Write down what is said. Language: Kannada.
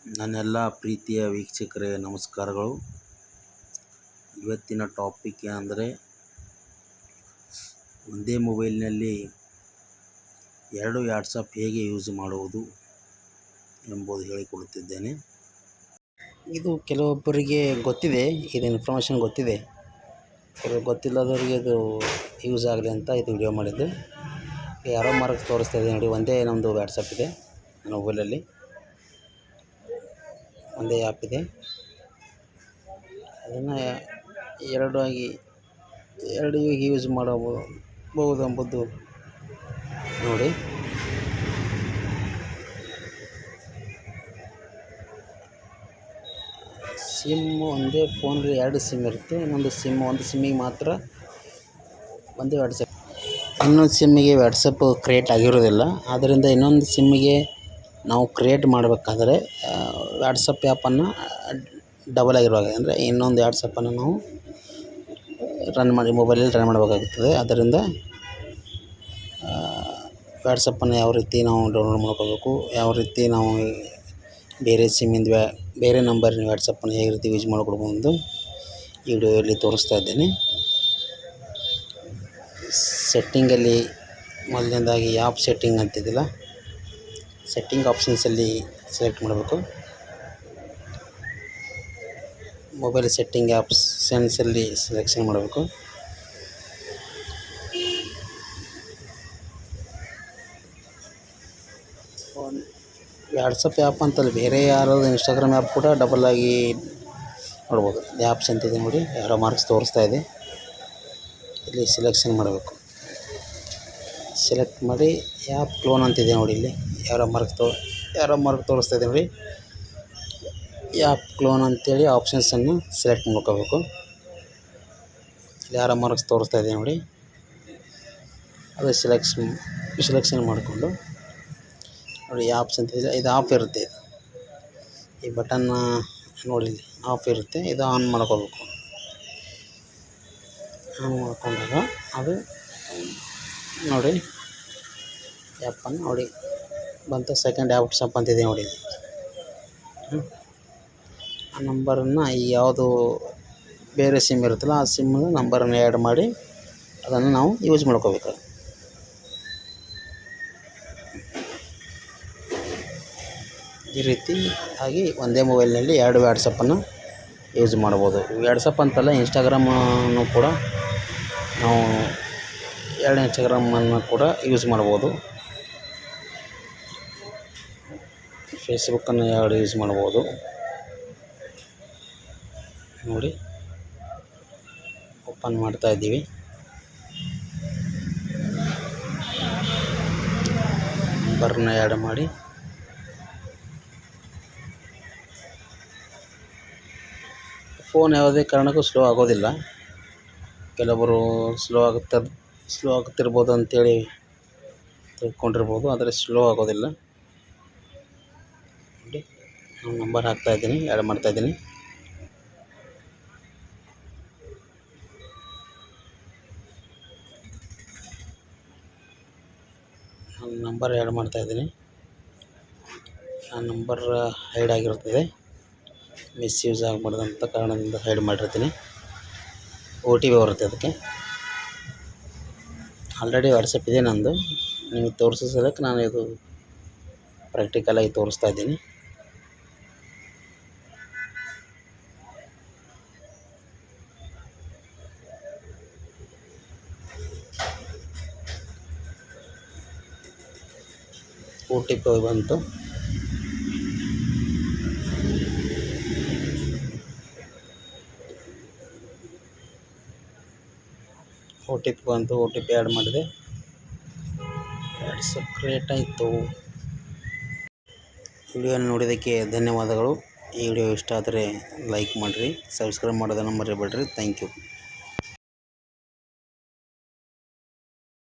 ನನ್ನೆಲ್ಲ ಪ್ರೀತಿಯ ವೀಕ್ಷಕರೇ ನಮಸ್ಕಾರಗಳು. ಇವತ್ತಿನ ಟಾಪಿಕ್ ಏನಂದರೆ, ಒಂದೇ ಮೊಬೈಲ್ನಲ್ಲಿ 2 ವಾಟ್ಸಪ್ ಹೇಗೆ ಯೂಸ್ ಮಾಡುವುದು ಎಂಬುದು ಹೇಳಿಕೊಡುತ್ತಿದ್ದೇನೆ. ಇದು ಕೆಲವೊಬ್ಬರಿಗೆ ಗೊತ್ತಿದೆ, ಇದು ಇನ್ಫಾರ್ಮೇಷನ್ ಗೊತ್ತಿದೆ, ಕೆಲವು ಗೊತ್ತಿಲ್ಲದವರಿಗೆ ಇದು ಯೂಸ್ ಆಗಲಿ ಅಂತ ಇದು ವಿಡಿಯೋ ಮಾಡಿದ್ದು. ಯಾರೋ ಮಾರ್ಕ್ ತೋರಿಸ್ತಾ ಇದೆ ನೋಡಿ, ಒಂದೇ ನಮ್ಮದು ವಾಟ್ಸಪ್ ಇದೆ ನನ್ನ ಮೊಬೈಲಲ್ಲಿ, ಒಂದೇ ಆ್ಯಪ್ ಇದೆ. ಅದನ್ನು ಎರಡು ಹೇಗೆ ಯೂಸ್ ಮಾಡಬಹುದು ಎಂಬುದು ನೋಡಿ. ಸಿಮ್ ಒಂದೇ ಫೋನಲ್ಲಿ 2 ಸಿಮ್ ಇರುತ್ತೆ. ಒಂದು ಸಿಮ್ಮಿಗೆ ಮಾತ್ರ ಒಂದೇ ವಾಟ್ಸಪ್, ಇನ್ನೊಂದು ಸಿಮ್ಮಿಗೆ ವಾಟ್ಸಪ್ ಕ್ರಿಯೇಟ್ ಆಗಿರೋದಿಲ್ಲ. ಆದ್ದರಿಂದ ಇನ್ನೊಂದು ಸಿಮ್ಮಿಗೆ ನಾವು ಕ್ರಿಯೇಟ್ ಮಾಡಬೇಕಾದ್ರೆ ವಾಟ್ಸಪ್ ಆ್ಯಪನ್ನು ಡಬಲ್ ಆಗಿರುವಾಗ, ಅಂದರೆ ಇನ್ನೊಂದು ವಾಟ್ಸಪ್ಪನ್ನು ನಾವು ಮೊಬೈಲಲ್ಲಿ ರನ್ ಮಾಡಬೇಕಾಗುತ್ತದೆ. ಆದ್ದರಿಂದ ವಾಟ್ಸಪ್ಪನ್ನು ಯಾವ ರೀತಿ ನಾವು ಡೌನ್ಲೋಡ್ ಮಾಡ್ಕೋಬೇಕು, ಯಾವ ರೀತಿ ನಾವು ಬೇರೆ ಸಿಮ್ಮಿಂದ ಬೇರೆ ನಂಬರಿನ ವಾಟ್ಸಪ್ಪನ್ನು ಹೇಗೆ ರೀತಿ ಯೂಸ್ ಮಾಡ್ಕೊಳ್ಬೋದು ಎಂದು ಈ ವಿಡಿಯೋದಲ್ಲಿ ತೋರಿಸ್ತಾ ಇದ್ದೇನೆ. ಸೆಟ್ಟಿಂಗಲ್ಲಿ ಮೊದಲನೇದಾಗಿ ಆ್ಯಪ್ ಸೆಟ್ಟಿಂಗ್ ಅಂತಿದ್ದಿಲ್ಲ, ಸೆಟ್ಟಿಂಗ್ ಆಪ್ಷನ್ಸಲ್ಲಿ ಸೆಲೆಕ್ಟ್ ಮಾಡಬೇಕು. ಮೊಬೈಲ್ ಸೆಟ್ಟಿಂಗ್ ಆಪ್ಷನ್ಸಲ್ಲಿ ಸೆಲೆಕ್ಷನ್ ಮಾಡಬೇಕು. ವಾಟ್ಸಪ್ ಆ್ಯಪ್ ಅಂತಲ್ಲ, ಬೇರೆ ಯಾರಾದ್ರು ಇನ್ಸ್ಟಾಗ್ರಾಮ್ ಆ್ಯಪ್ ಕೂಡ ಡಬಲ್ ಆಗಿ ನೋಡ್ಬೋದು. ಆ್ಯಪ್ಸ್ ಅಂತಿದೆ ನೋಡಿ, ಯಾರೋ ಮಾರ್ಕ್ಸ್ ತೋರಿಸ್ತಾ ಇದೆ, ಇಲ್ಲಿ ಸೆಲೆಕ್ಷನ್ ಮಾಡಬೇಕು. ಸೆಲೆಕ್ಟ್ ಮಾಡಿ ಆ್ಯಪ್ ಕ್ಲೋನ್ ಅಂತಿದೆ ನೋಡಿ, ಇಲ್ಲಿ ಯಾರೋ ಮಾರ್ಕ್ ತೋರಿಸ್ತಾ ಇದೆ ನೋಡಿ, ಆ್ಯಪ್ ಕ್ಲೋನ್ ಅಂತೇಳಿ ಆಪ್ಷನ್ಸನ್ನು ಸೆಲೆಕ್ಟ್ ಮಾಡ್ಕೋಬೇಕು. ಇಲ್ಲಿ ಯಾರೋ ಮಾರ್ಕ್ಸ್ ತೋರಿಸ್ತಾ ಇದೆ ನೋಡಿ, ಅದು ಸೆಲೆಕ್ಷನ್ ಮಾಡಿಕೊಂಡು ನೋಡಿ, ಆಪ್ಸ್ ಅಂತಿದೆ, ಇದು ಆಫ್ ಇರುತ್ತೆ. ಈ ಬಟನ್ ನೋಡಿ ಆಫ್ ಇರುತ್ತೆ, ಇದು ಆನ್ ಮಾಡ್ಕೋಬೇಕು. ಆನ್ ಮಾಡ್ಕೊಂಡಾಗ ಅದು ನೋಡಿ ಆ್ಯಪನ್ನು ನೋಡಿ ಬಂತು. ಸೆಕೆಂಡ್ ವಾಟ್ಸಪ್ ಅಂತಿದೆ ನೋಡಿ, ಆ ನಂಬರನ್ನು ಯಾವುದು ಬೇರೆ ಸಿಮ್ ಇರುತ್ತಲ್ಲ ಆ ಸಿಮ್ ನಂಬರನ್ನು ಆ್ಯಡ್ ಮಾಡಿ ಅದನ್ನು ನಾವು ಯೂಸ್ ಮಾಡ್ಕೋಬೇಕು. ಈ ರೀತಿ ಆಗಿ ಒಂದೇ ಮೊಬೈಲ್ನಲ್ಲಿ 2 ವಾಟ್ಸಪ್ಪನ್ನು ಯೂಸ್ ಮಾಡ್ಬೋದು. ವಾಟ್ಸಪ್ ಅಂತಲ್ಲ, ಇನ್ಸ್ಟಾಗ್ರಾಮನ್ನು ಕೂಡ ನಾವು 2 ಇನ್ಸ್ಟಾಗ್ರಾಮನ್ನು ಕೂಡ ಯೂಸ್ ಮಾಡ್ಬೋದು. ಫೇಸ್ಬುಕ್ಕನ್ನು 2 ಯೂಸ್ ಮಾಡ್ಬೋದು ನೋಡಿ. ಓಪನ್ ಮಾಡ್ತಾ ಇದ್ದೀವಿ. ನಂಬರ್ನ ಆ್ಯಡ್ ಮಾಡಿ ಫೋನ್ ಯಾವುದೇ ಕಾರಣಕ್ಕೂ ಸ್ಲೋ ಆಗೋದಿಲ್ಲ. ಕೆಲವರು ಸ್ಲೋ ಆಗುತ್ತಿರ್ಬೋದು ಅಂತೇಳಿ ತಿಳ್ಕೊಂಡಿರ್ಬೋದು, ಆದರೆ ಸ್ಲೋ ಆಗೋದಿಲ್ಲ ನೋಡಿ. ನಾನು ನಂಬರ್ ಹಾಕ್ತಾಯಿದ್ದೀನಿ, ಆ್ಯಡ್ ಮಾಡ್ತಾಯಿದ್ದೀನಿ. ನಾನು ನಂಬರ್ ಆ್ಯಡ್ ಮಾಡ್ತಾಯಿದ್ದೀನಿ. ಆ ನಂಬರ್ ಹೈಡ್ ಆಗಿರ್ತದೆ, ಮಿಸ್ಯೂಸ್ ಆಗಬಾರ್ದಂಥ ಕಾರಣದಿಂದ ಹೈಡ್ ಮಾಡಿರ್ತೀನಿ. OTP ಬರುತ್ತೆ ಅದಕ್ಕೆ. ಆಲ್ರೆಡಿ ವಾಟ್ಸಪ್ ಇದೆ ನಂದು, ನಿಮಗೆ ತೋರಿಸೋದಕ್ಕೆ ನಾನು ಇದು ಪ್ರಾಕ್ಟಿಕಲಾಗಿ ತೋರಿಸ್ತಾ ಇದ್ದೀನಿ. OTP ಬಂತು. OTP ಆ್ಯಡ್ ಮಾಡಿದೆ, ವಾಟ್ಸಪ್ ಕ್ರಿಯೇಟ್ ಆಯಿತು. ವಿಡಿಯೋನ ನೋಡಿದ್ದಕ್ಕೆ ಧನ್ಯವಾದಗಳು. ಈ ವಿಡಿಯೋ ಇಷ್ಟ ಆದರೆ ಲೈಕ್ ಮಾಡಿರಿ, ಸಬ್ಸ್ಕ್ರೈಬ್ ಮಾಡೋದನ್ನು ಮರಿಬೇಡ್ರಿ. Thank you.